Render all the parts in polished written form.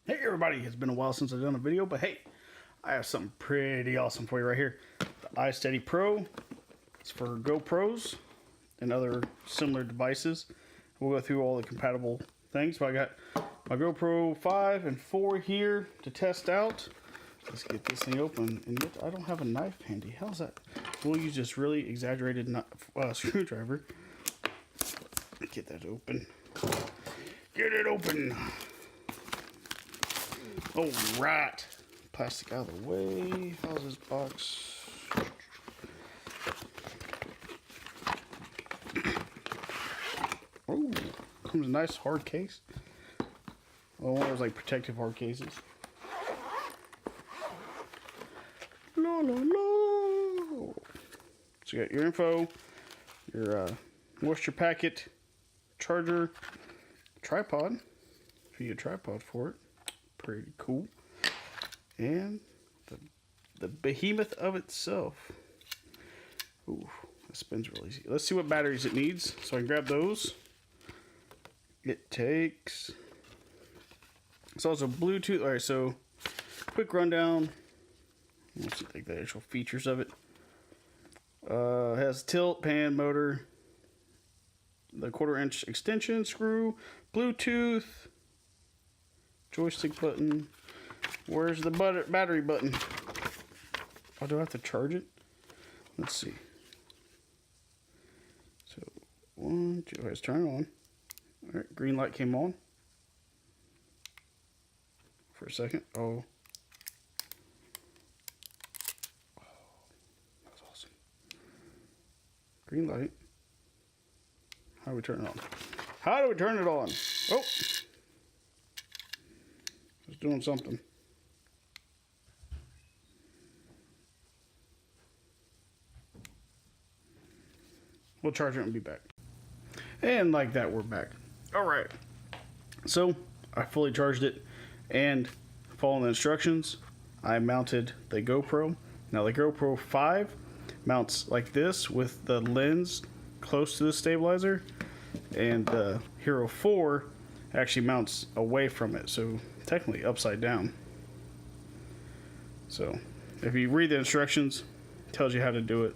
Hey everybody, it's been a while since I've done a video, but hey, I have something pretty awesome for you right here. The iSteady Pro. It's for GoPros and other similar devices. We'll go through all the compatible things. So I got my GoPro 5 and 4 here to test out. Let's get this thing open, and yet I don't have a knife handy. How's that? We'll use this really exaggerated screwdriver. Get that open. Get it open. All right, plastic out of the way. How's this box? Oh, comes a nice hard case. Well, one of those like protective hard cases. La la la. So you got your info, your moisture packet, charger, tripod. If you get a tripod for it. Pretty cool. And the behemoth of itself. Ooh, that spins really easy. Let's see what batteries it needs. So I can grab those. It takes... It's also Bluetooth. Alright, so quick rundown. Let's see like the actual features of it. It has tilt, pan, motor, the 1/4-inch extension screw, Bluetooth, joystick button. Where's the battery button? Oh, do I have to charge it? Let's see. So, 1, 2, let's turn it on. Alright, green light came on. For a second. Oh. That's awesome. Green light. How do we turn it on? How do we turn it on? Oh! It's doing something. We'll charge it and be back. And like that, we're back. Alright. So, I fully charged it, and following the instructions, I mounted the GoPro. Now the GoPro 5 mounts like this with the lens close to the stabilizer, and the Hero 4 actually mounts away from it, so technically upside down. So if you read the instructions, it tells you how to do it.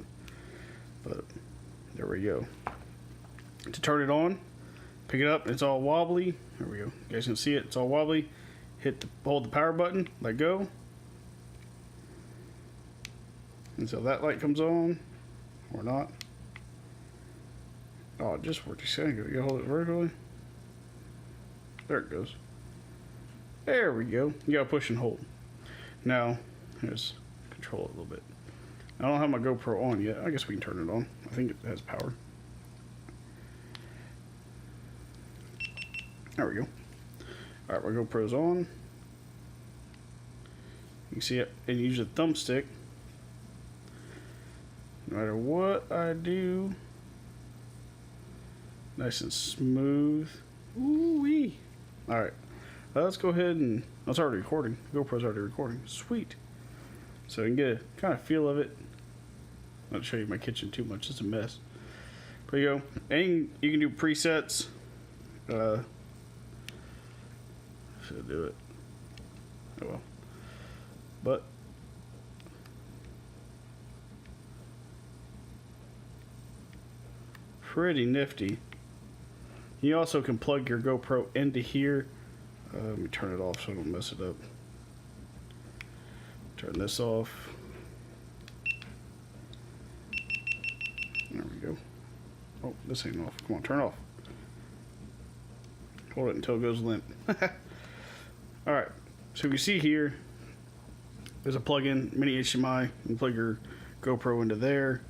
But there we go. To turn it on, pick it up, it's all wobbly. There we go. You guys can see it, it's all wobbly. Hold the power button, let go. And so that light comes on, or not. Oh, it just worked a second ago. You hold it vertically. There it goes. There we go. You gotta push and hold. Now, here's control it a little bit. I don't have my GoPro on yet. I guess we can turn it on. I think it has power. There we go. Alright, my GoPro's on. You can see it, and use a thumbstick. No matter what I do, nice and smooth. Ooh-wee. Alright, let's go ahead and... Oh, it's already recording. GoPro's already recording. Sweet. So you can get a kind of feel of it. Not to show you my kitchen too much. It's a mess. There you go. And you can do presets. Should do it. Oh well. But pretty nifty. You also can plug your GoPro into here. Let me turn it off so I don't mess it up. Turn this off. There we go. Oh, this ain't off. Come on, turn it off. Hold it until it goes limp. Alright, so you see here, there's a plug-in, mini HDMI. You can plug your GoPro into there.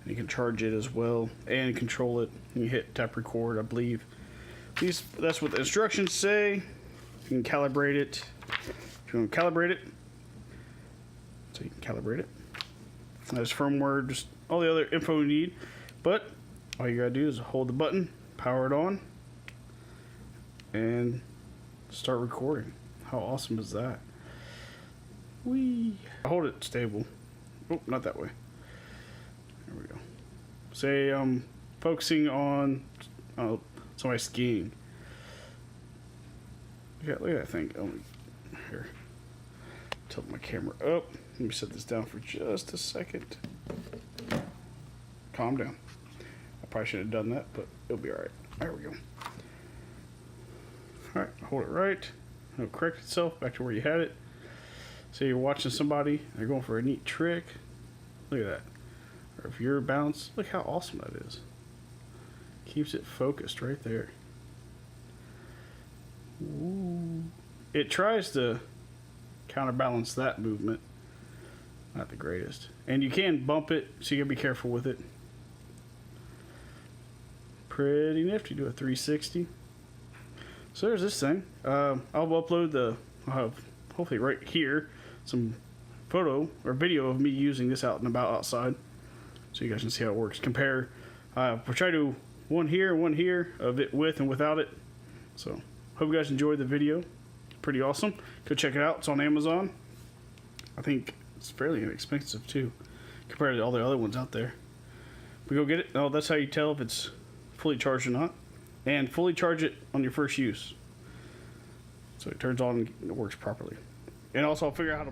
And you can charge it as well and control it. You hit tap record, I believe. That's what the instructions say. You can calibrate it. If you want to calibrate it, so you can calibrate it. There's firmware, just all the other info you need. But all you gotta do is hold the button, power it on, and start recording. How awesome is that? Whee! Hold it stable. Oh, not that way. There we go. Say I'm focusing on somebody skiing. Yeah, look at that thing. Oh, Here, tilt my camera up. Let me set this down for just a second. Calm down. I probably should have done that, but it'll be all right. There we go. All right, hold it right. It'll correct itself back to where you had it. Say you're watching somebody, they're going for a neat trick. Look at that. Or if you're balanced, look how awesome that is. Keeps it focused right there. Ooh. It tries to counterbalance that movement. Not the greatest. And you can bump it, so you gotta be careful with it. Pretty nifty. Do a 360. So there's this thing. I'll upload I'll have hopefully right here some photo or video of me using this out and about outside, so you guys can see how it works. Compare. We'll try to do one here of it with and without it. So hope you guys enjoyed the video. Pretty awesome. Go check it out. It's on Amazon. I think it's fairly inexpensive too compared to all the other ones out there. We go get it. Oh, that's how you tell if it's fully charged or not. And fully charge it on your first use, so it turns on and it works properly. And also I'll figure out how to